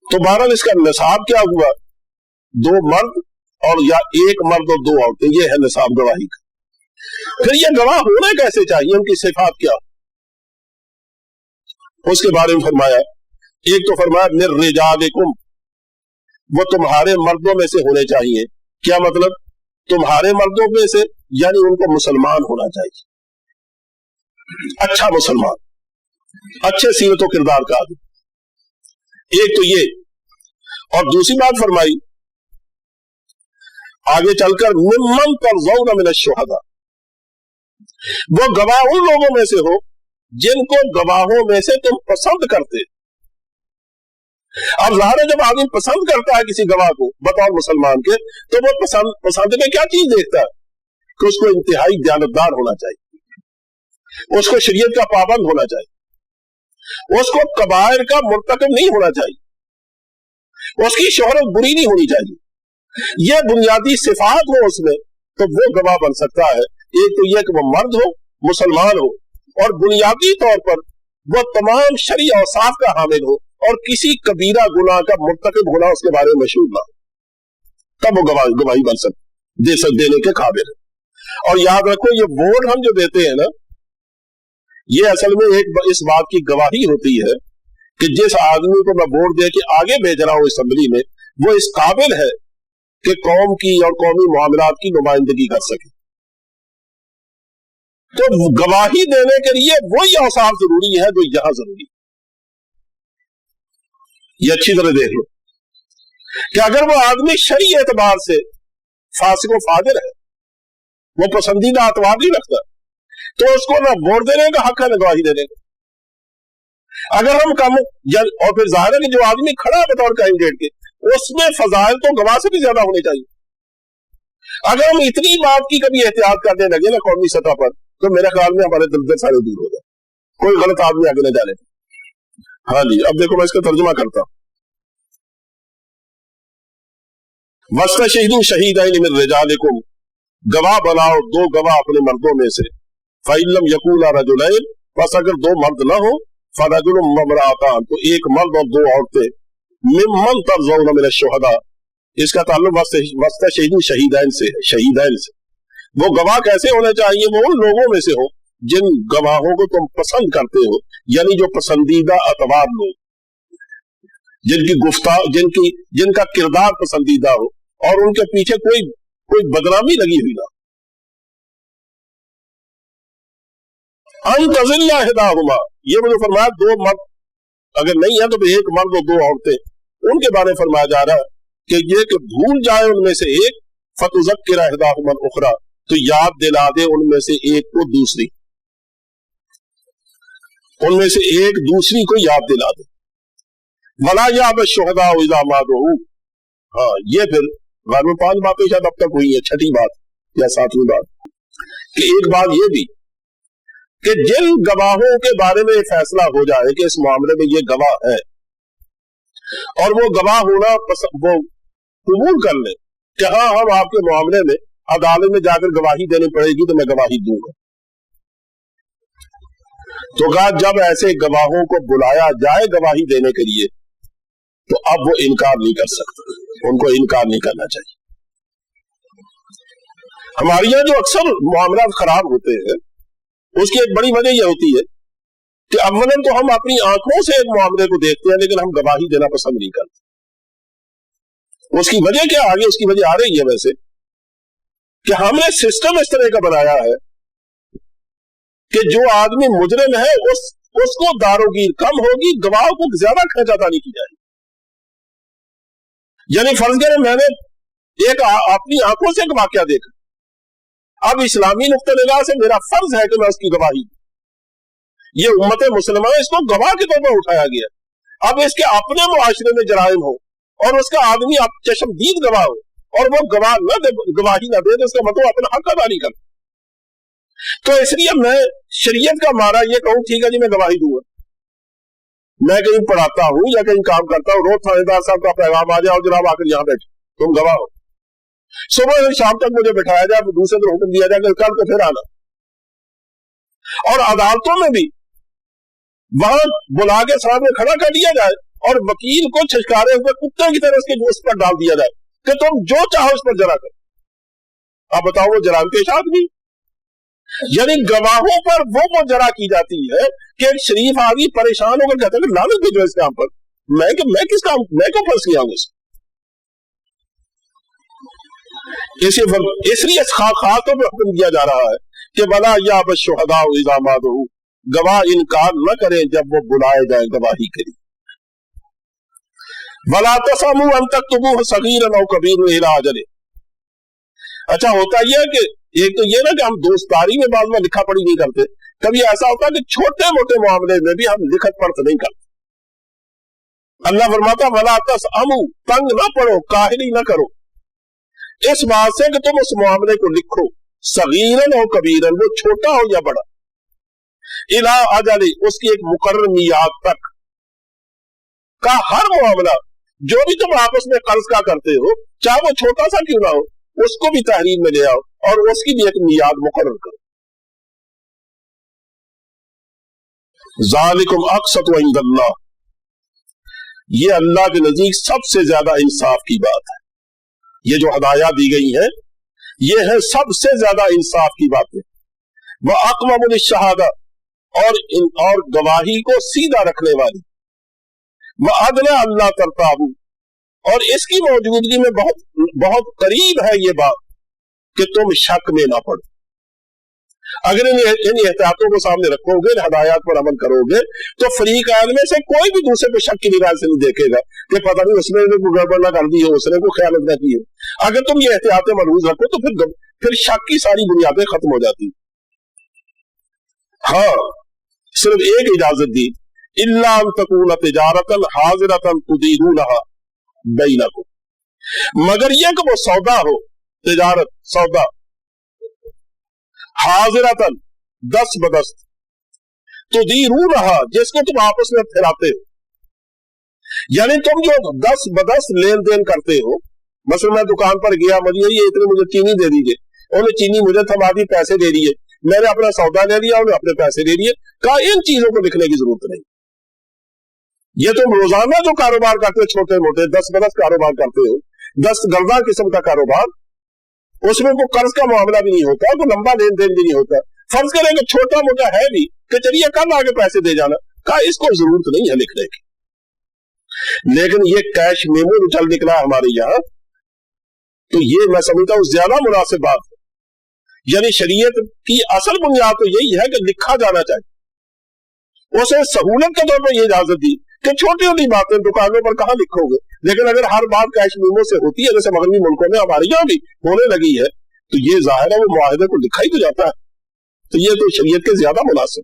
तो बहरहाल इसका निसाब क्या हुआ, 2 मर्द और या 1 मर्द और 2 औरतें, ये है निसाब गवाही का। फिर ये गवाह होना कैसे चाहिए, उनकी सिफात क्या, उसके बारे में फरमाया। एक तो फरमाया मिर्रिजालिकुम, वो तुम्हारे मर्दों में से होने चाहिए। क्या मतलब, तुम्हारे मर्दों में से यानी उनको मुसलमान होना चाहिए, अच्छा मुसलमान, अच्छे सीरत व किरदार का आदमी, एक तो ये। और दूसरी बात फरमाई आगे चलकर मिम्मन तरज़ौना मिनश्शुहदा, वो गवाह उन लोगों में से हो जिनको गवाहों में से तुम पसंद करते। अब ज़ाहिर है जब आदमी पसंद करता है किसी गवाह को बतौर मुसलमान के, तो वो पसंद में क्या चीज देखता है कि उसको इंतहाई दयानतदार होना चाहिए, उसको शरीयत का पाबंद होना चाहिए, उसको कबायर का मुर्तकब नहीं होना चाहिए, उसकी शोहरत बुरी नहीं होनी चाहिए। ये बुनियादी सिफात हो उसमें, तो वो गवाह बन सकता है। एक तो यह कि वो मर्द हो, मुसलमान हो, और बुनियादी तौर पर वो तमाम शरई औसाफ का हामिल हो, और किसी कबीरा गुनाह का मुर्तकब होना उसके बारे में मशहूर ना, तब वो गवाही बन सकते देने के काबिल है। और याद रखो ये वोट हम जो देते हैं ना, ये असल में एक इस बात की गवाही होती है कि जिस आदमी को मैं वोट दे के आगे भेज रहा हूं असेंबली में, वो इस काबिल है कि कौम की और कौमी मामलात की नुमाइंदगी कर सके। तो गवाही देने के लिए वही औसाफ जरूरी है जो यहां जरूरी है। ये अच्छी तरह देख लो कि अगर वो आदमी शरई एतबार से फासिक व फाजिर है, वो पसंदीदा अतवार नहीं रखता, तो उसको ना वोट देने का हक है ना गवाही देने का। अगर हम कम और फिर जाहिर है कि जो आदमी खड़ा है बतौर कैंडिडेट के, उसमें फजाइल तो गवाह से भी ज्यादा होने चाहिए। अगर हम इतनी बात की कभी एहतियात करने लगे ना कौमी सतह पर, तो मेरे ख्याल में हमारे दर्द सारे दूर हो जाए, कोई गलत आदमी आगे न जाने। हाँ जी, अब देखो मैं इसका तर्जुमा करता हूं। वस्तशहीदू शहीदैन मिन रिजालिकुम, गवाह बनाओ 2 गवाह अपने मर्दों में से। फइल्लम यकूना रजुलैन, बस अगर 2 मर्द ना हो, फरजुलुम ममरातान, तो 1 मर्द और 2 औरतें। मिम्मन तरज़ौना मिनश्शुहदा, इसका ताल्लुक वस्तशहीदू शहीदैन से है, शहीदैन से। वो गवाह कैसे होने चाहिए, वो उन लोगों में से हो जिन गवाहों को तुम पसंद करते हो, यानी जो पसंदीदा अतवार लोग, जिनका किरदार पसंदीदा हो और उनके पीछे कोई बदनामी लगी हुई ना। अंतज़िल्ला हिदाहुमा, ये मुझे फरमाया 2 मर्द अगर नहीं है तो 1 मर्द और 2 औरतें, उनके बारे में फरमाया जा रहा है कि ये कि भूल जाए उनमें से एक, फतुज़क्किरा हिदाहुमा उखरा, तो याद दिला दे उनमें से एक को दूसरी, उनमें से एक दूसरी को याद दिला दे। वला याब शुहदा इज़ा मा दुऊ, हाँ ये फिर घर में 5 बातें शायद अब तक हुई है, 6ठी बात या 7वीं बात कि एक बात ये भी कि जिन गवाहों के बारे में फैसला हो जाए कि इस मामले में ये गवाह है और वो गवाह होना वो कबूल कर ले कि हाँ हम आपके मामले में अदालत में जाकर गवाही देनी पड़ेगी तो मैं गवाही दूंगा, तो कहा जब ऐसे गवाहों को बुलाया जाए गवाही देने के लिए तो अब वो इनकार नहीं कर सकते, उनको इनकार नहीं करना चाहिए। हमारे यहाँ जो अक्सर मामला खराब होते हैं उसकी एक बड़ी वजह यह होती है कि अव्वलन तो हम अपनी आंखों से एक मामले को देखते हैं लेकिन हम गवाही देना पसंद नहीं करते। उसकी वजह क्या आगे उसकी वजह आ रही है वैसे कि हमने सिस्टम इस तरह का बनाया है कि जो आदमी मुजरिम है उसको दारोगीर कम होगी, गवाह को ज्यादा खर्चादारी की जाएगी। यानी फर्ज करें मैंने एक अपनी आंखों से एक वाकया देखा, अब इस्लामी नुक्ते निगाह से मेरा फर्ज है कि मैं उसकी गवाही, ये उम्मत मुसलमान इसको गवाह के तौर पर उठाया गया। अब इसके अपने मुआशरे में जराइम हो और उसका आदमी चश्मदीद गवाह हो और वो गवाही न दे तो उसका मतलब अपना हक अदा नहीं करता। तो इसलिए मैं शरीयत का मारा ये कहूं ठीक है जी मैं गवाही दूंगा, मैं कहीं पढ़ाता हूं या कहीं काम करता हूं, रोज थानेदार साहब का पैगाम आ जाए और जनाब आकर यहां बैठे तुम गवाह हो, सुबह से शाम तक मुझे बिठाया जाए, दूसरे दिन हुक्म दिया जाए कल को फिर आना। और अदालतों में भी वहां बुला के सामने खड़ा कर दिया जाए और वकील को छटकारे हुए कुत्ते की तरह उसके गोश्त पर डाल दिया जाए कि तुम जो चाहो उस पर जरा करो। अब बताओ वो जराम पेश आदमी, यानी गवाहों पर वो जरा की जाती है कि एक शरीफ आदमी परेशान होकर कहता है कि लानत भेजो इस काम पर, मैं किस काम, मैं क्यों फंस गया हूं इसलिए खास तौर पर हुक्म दिया जा रहा है कि वला या बशुहदा इज़ा मा दुऊ, गवाह इनकार न करें जब वो बुलाए जाए गवाही के लिए। वला तसमु अन तक्तुबू सगीरन औ कबीरन इला अजल। अच्छा होता यह है कि एक तो ये ना कि हम दोस्तारी में बाद में लिखा पढ़ी नहीं करते, कभी ऐसा होता है कि छोटे मोटे मामले में भी हम लिखत पढ़त नहीं करते। अल्लाह फरमाता वला तसमु, तंग ना पड़ो, काहिली ना करो इस बात से कि तुम उस मामले को लिखो, सगीरन और कबीरन, वो छोटा हो या बड़ा, इला अजली, उसकी एक मुकर्रर मियाद तक का हर मामला जो भी तुम आपस में कर्ज का करते हो, चाहे वो छोटा सा क्यों ना हो, उसको भी तहरीर में ले आओ और उसकी भी एक मियाद मुकर्रर करो। ज़ालिकुम अक़सतु इंदल्लाह, ये अल्लाह के नजदीक सबसे ज्यादा इंसाफ की बात है। ये जो हदायत दी गई है ये है सबसे ज्यादा इंसाफ की बातें। वह अक़वमुल शहादा, और गवाही को सीधा रखने वाली, वह अदना अल्लाह तरताबू, और इसकी मौजूदगी में बहुत बहुत करीब है ये बात कि तुम शक में ना पड़ो। अगर इन एहतियातों को सामने रखोगे, हदायत पर अमल करोगे, तो फरीक़ैन में से कोई भी दूसरे पे शक की निगाह से नहीं देखेगा कि पता नहीं उसने कोई गड़बड़ ना कर दी हो, उसने कोई ख्यानत ना की हो। अगर तुम ये एहतियातें मलहूज रखो तो फिर शक की सारी बुनियादें खत्म हो जाती। हाँ, सिर्फ एक इजाजत दी, इल्ला अन तकून तिजारतन हाज़िरतन तुदीरूनहा बैनकुम, मगर यह कि वो सौदा हो, तिजारत सौदा, हाज़िरतन दस्त बदस्त, तुदीरूनहा जिसको तुम आपस में फिराते हो, यानी तुम जो दस्त बदस्त लेन देन करते हो। मसलन मैं दुकान पर गया, मुझे चीनी दे दीजिए, उन्होंने चीनी मुझे थमा दी, पैसे दे दिए, मैंने अपना सौदा ले लिया, उन्हें अपने पैसे दे दिए। कहा इन चीजों को लिखने की जरूरत नहीं। ये तुम रोजाना जो कारोबार करते हो, छोटे मोटे दस्त बदस्त कारोबार करते हो, दस्त गर्दा किस्म का कारोबार, उसमें कोई कर्ज का मामला भी नहीं होता, कोई लंबा लेन देन भी नहीं होता। फर्ज करें कि छोटा मोटा है भी कि चलिए कल आगे पैसे दे जाना, कहा इसको जरूरत नहीं है लिखने की। लेकिन ये कैश मेमो चल निकला हमारे यहाँ, तो ये मैं समझता हूं ज्यादा मुनासिब बात है। यानी शरीयत की असल बुनियाद तो यही है कि लिखा जाना चाहिए। उसे सहूलत के तौर पर यह इजाजत दी कि छोटी छोटी बातें दुकानों पर कहां लिखोगे, लेकिन अगर हर बात कैश मेमो से होती है, जैसे मगरबी मुल्कों में हमारे यहाँ भी होने लगी है, तो ये जाहिर है वो मुआहदे को लिखा ही तो जाता है। तो ये तो शरीयत के ज्यादा मुनासिब।